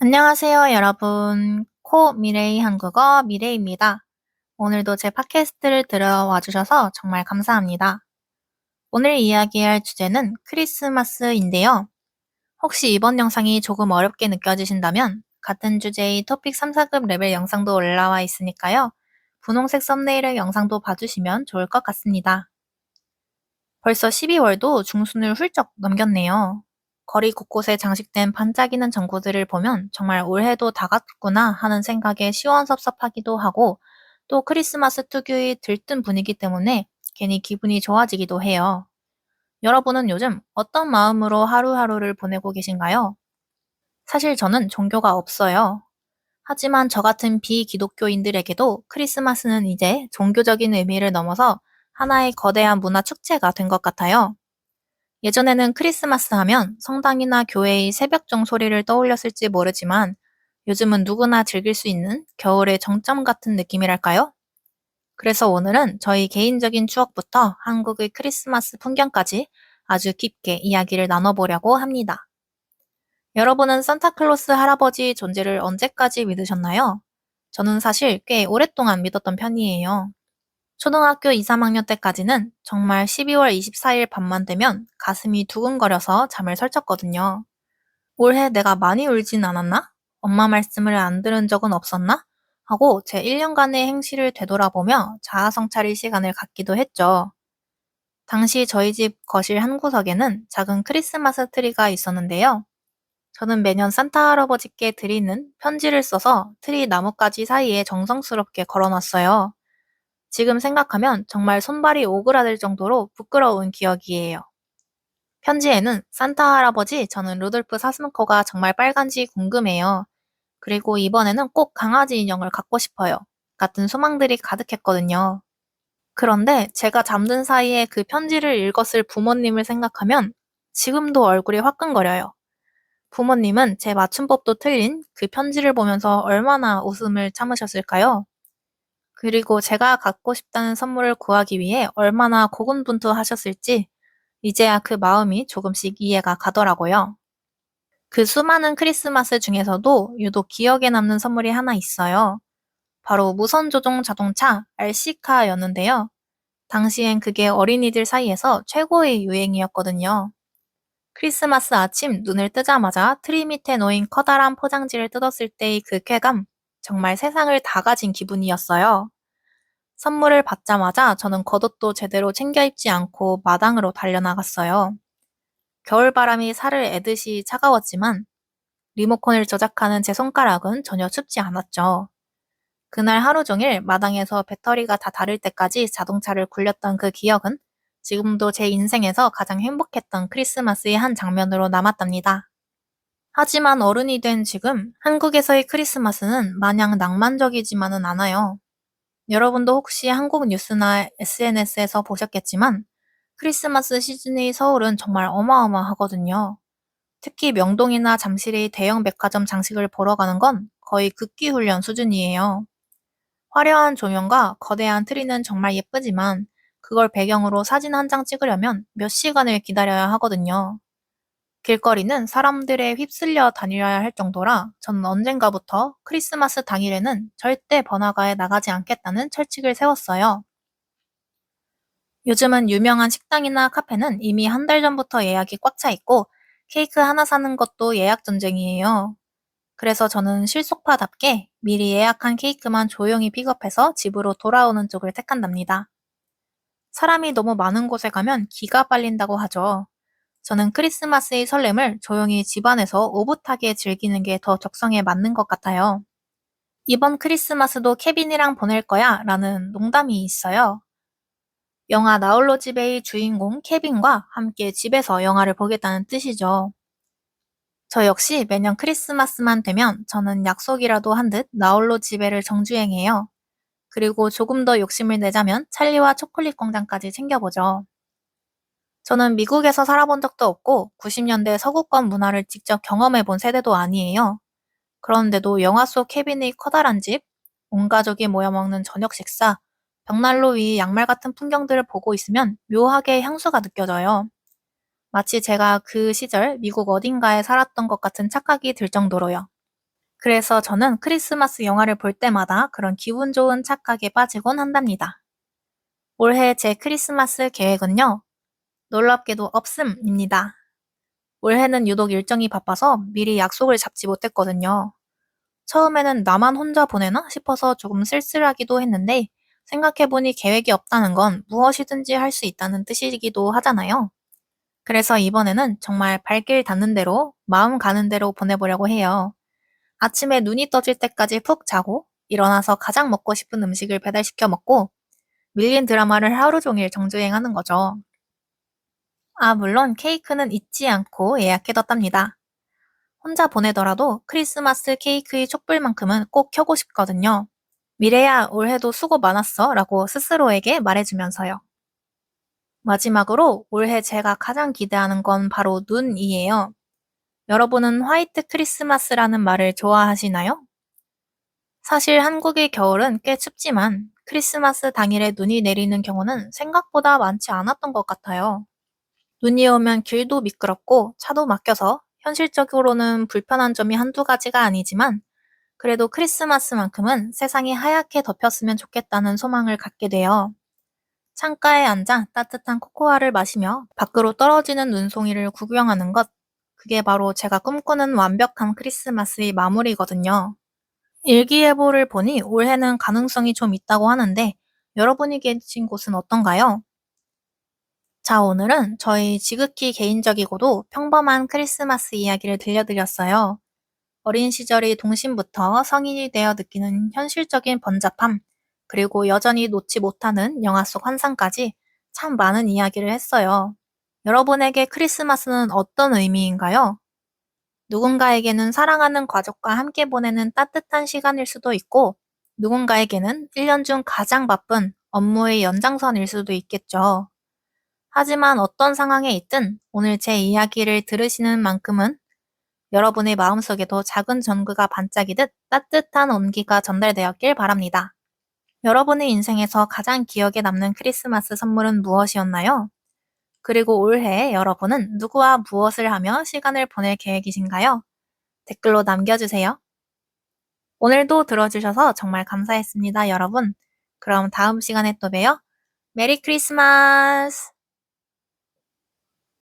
안녕하세요, 여러분. 미래의 한국어 미래입니다. 오늘도 제 팟캐스트를 들어와 주셔서 정말 감사합니다. 오늘 이야기할 주제는 크리스마스인데요. 혹시 이번 영상이 조금 어렵게 느껴지신다면 같은 주제의 토픽 3, 4급 레벨 영상도 올라와 있으니까요. 분홍색 썸네일의 영상도 봐주시면 좋을 것 같습니다. 벌써 12월도 중순을 훌쩍 넘겼네요. 거리 곳곳에 장식된 반짝이는 전구들을 보면 정말 올해도 다 갔구나 하는 생각에 시원섭섭하기도 하고 또 크리스마스 특유의 들뜬 분위기 때문에 괜히 기분이 좋아지기도 해요. 여러분은 요즘 어떤 마음으로 하루하루를 보내고 계신가요? 사실 저는 종교가 없어요. 하지만 저 같은 비기독교인들에게도 크리스마스는 이제 종교적인 의미를 넘어서 하나의 거대한 문화 축제가 된 것 같아요. 예전에는 크리스마스 하면 성당이나 교회의 새벽종 소리를 떠올렸을지 모르지만 요즘은 누구나 즐길 수 있는 겨울의 정점 같은 느낌이랄까요? 그래서 오늘은 저희 개인적인 추억부터 한국의 크리스마스 풍경까지 아주 깊게 이야기를 나눠보려고 합니다. 여러분은 산타클로스 할아버지 존재를 언제까지 믿으셨나요? 저는 사실 꽤 오랫동안 믿었던 편이에요. 초등학교 2, 3학년 때까지는 정말 12월 24일 밤만 되면 가슴이 두근거려서 잠을 설쳤거든요. 올해 내가 많이 울진 않았나? 엄마 말씀을 안 들은 적은 없었나? 하고 제 1년간의 행실을 되돌아보며 자아성찰의 시간을 갖기도 했죠. 당시 저희 집 거실 한 구석에는 작은 크리스마스 트리가 있었는데요. 저는 매년 산타 할아버지께 드리는 편지를 써서 트리 나뭇가지 사이에 정성스럽게 걸어놨어요. 지금 생각하면 정말 손발이 오그라들 정도로 부끄러운 기억이에요. 편지에는 산타 할아버지, 저는 루돌프 사슴코가 정말 빨간지 궁금해요. 그리고 이번에는 꼭 강아지 인형을 갖고 싶어요. 같은 소망들이 가득했거든요. 그런데 제가 잠든 사이에 그 편지를 읽었을 부모님을 생각하면 지금도 얼굴이 화끈거려요. 부모님은 제 맞춤법도 틀린 그 편지를 보면서 얼마나 웃음을 참으셨을까요? 그리고 제가 갖고 싶다는 선물을 구하기 위해 얼마나 고군분투하셨을지 이제야 그 마음이 조금씩 이해가 가더라고요. 그 수많은 크리스마스 중에서도 유독 기억에 남는 선물이 하나 있어요. 바로 무선 조종 자동차 RC카였는데요. 당시엔 그게 어린이들 사이에서 최고의 유행이었거든요. 크리스마스 아침 눈을 뜨자마자 트리 밑에 놓인 커다란 포장지를 뜯었을 때의 그 쾌감, 정말 세상을 다 가진 기분이었어요. 선물을 받자마자 저는 겉옷도 제대로 챙겨 입지 않고 마당으로 달려나갔어요. 겨울바람이 살을 애듯이 차가웠지만 리모컨을 조작하는 제 손가락은 전혀 춥지 않았죠. 그날 하루 종일 마당에서 배터리가 다 닳을 때까지 자동차를 굴렸던 그 기억은 지금도 제 인생에서 가장 행복했던 크리스마스의 한 장면으로 남았답니다. 하지만 어른이 된 지금 한국에서의 크리스마스는 마냥 낭만적이지만은 않아요. 여러분도 혹시 한국 뉴스나 SNS에서 보셨겠지만 크리스마스 시즌의 서울은 정말 어마어마하거든요. 특히 명동이나 잠실의 대형 백화점 장식을 보러 가는 건 거의 극기훈련 수준이에요. 화려한 조명과 거대한 트리는 정말 예쁘지만 그걸 배경으로 사진 한 장 찍으려면 몇 시간을 기다려야 하거든요. 길거리는 사람들에 휩쓸려 다녀야 할 정도라 저는 언젠가부터 크리스마스 당일에는 절대 번화가에 나가지 않겠다는 철칙을 세웠어요. 요즘은 유명한 식당이나 카페는 이미 한 달 전부터 예약이 꽉 차 있고 케이크 하나 사는 것도 예약 전쟁이에요. 그래서 저는 실속파답게 미리 예약한 케이크만 조용히 픽업해서 집으로 돌아오는 쪽을 택한답니다. 사람이 너무 많은 곳에 가면 기가 빨린다고 하죠. 저는 크리스마스의 설렘을 조용히 집안에서 오붓하게 즐기는 게 더 적성에 맞는 것 같아요. 이번 크리스마스도 케빈이랑 보낼 거야 라는 농담이 있어요. 영화 나홀로 집의 주인공 케빈과 함께 집에서 영화를 보겠다는 뜻이죠. 저 역시 매년 크리스마스만 되면 저는 약속이라도 한 듯 나홀로 집에를 정주행해요. 그리고 조금 더 욕심을 내자면 찰리와 초콜릿 공장까지 챙겨보죠. 저는 미국에서 살아본 적도 없고 90년대 서구권 문화를 직접 경험해본 세대도 아니에요. 그런데도 영화 속 케빈의 커다란 집, 온 가족이 모여 먹는 저녁 식사, 벽난로 위 양말 같은 풍경들을 보고 있으면 묘하게 향수가 느껴져요. 마치 제가 그 시절 미국 어딘가에 살았던 것 같은 착각이 들 정도로요. 그래서 저는 크리스마스 영화를 볼 때마다 그런 기분 좋은 착각에 빠지곤 한답니다. 올해 제 크리스마스 계획은요, 놀랍게도 없음입니다. 올해는 유독 일정이 바빠서 미리 약속을 잡지 못했거든요. 처음에는 나만 혼자 보내나 싶어서 조금 쓸쓸하기도 했는데 생각해보니 계획이 없다는 건 무엇이든지 할 수 있다는 뜻이기도 하잖아요. 그래서 이번에는 정말 발길 닿는 대로 마음 가는 대로 보내보려고 해요. 아침에 눈이 떠질 때까지 푹 자고 일어나서 가장 먹고 싶은 음식을 배달시켜 먹고 밀린 드라마를 하루 종일 정주행하는 거죠. 아, 물론 케이크는 잊지 않고 예약해뒀답니다. 혼자 보내더라도 크리스마스 케이크의 촛불만큼은 꼭 켜고 싶거든요. 미래야, 올해도 수고 많았어 라고 스스로에게 말해주면서요. 마지막으로 올해 제가 가장 기대하는 건 바로 눈이에요. 여러분은 화이트 크리스마스라는 말을 좋아하시나요? 사실 한국의 겨울은 꽤 춥지만 크리스마스 당일에 눈이 내리는 경우는 생각보다 많지 않았던 것 같아요. 눈이 오면 길도 미끄럽고 차도 막혀서 현실적으로는 불편한 점이 한두 가지가 아니지만 그래도 크리스마스만큼은 세상이 하얗게 덮였으면 좋겠다는 소망을 갖게 돼요. 창가에 앉아 따뜻한 코코아를 마시며 밖으로 떨어지는 눈송이를 구경하는 것. 그게 바로 제가 꿈꾸는 완벽한 크리스마스의 마무리거든요. 일기예보를 보니 올해는 가능성이 좀 있다고 하는데 여러분이 계신 곳은 어떤가요? 자, 오늘은 저희 지극히 개인적이고도 평범한 크리스마스 이야기를 들려드렸어요. 어린 시절의 동심부터 성인이 되어 느끼는 현실적인 번잡함, 그리고 여전히 놓지 못하는 영화 속 환상까지 참 많은 이야기를 했어요. 여러분에게 크리스마스는 어떤 의미인가요? 누군가에게는 사랑하는 가족과 함께 보내는 따뜻한 시간일 수도 있고, 누군가에게는 1년 중 가장 바쁜 업무의 연장선일 수도 있겠죠. 하지만 어떤 상황에 있든 오늘 제 이야기를 들으시는 만큼은 여러분의 마음속에도 작은 전구가 반짝이듯 따뜻한 온기가 전달되었길 바랍니다. 여러분의 인생에서 가장 기억에 남는 크리스마스 선물은 무엇이었나요? 그리고 올해 여러분은 누구와 무엇을 하며 시간을 보낼 계획이신가요? 댓글로 남겨주세요. 오늘도 들어주셔서 정말 감사했습니다, 여러분. 그럼 다음 시간에 또 봬요. 메리 크리스마스!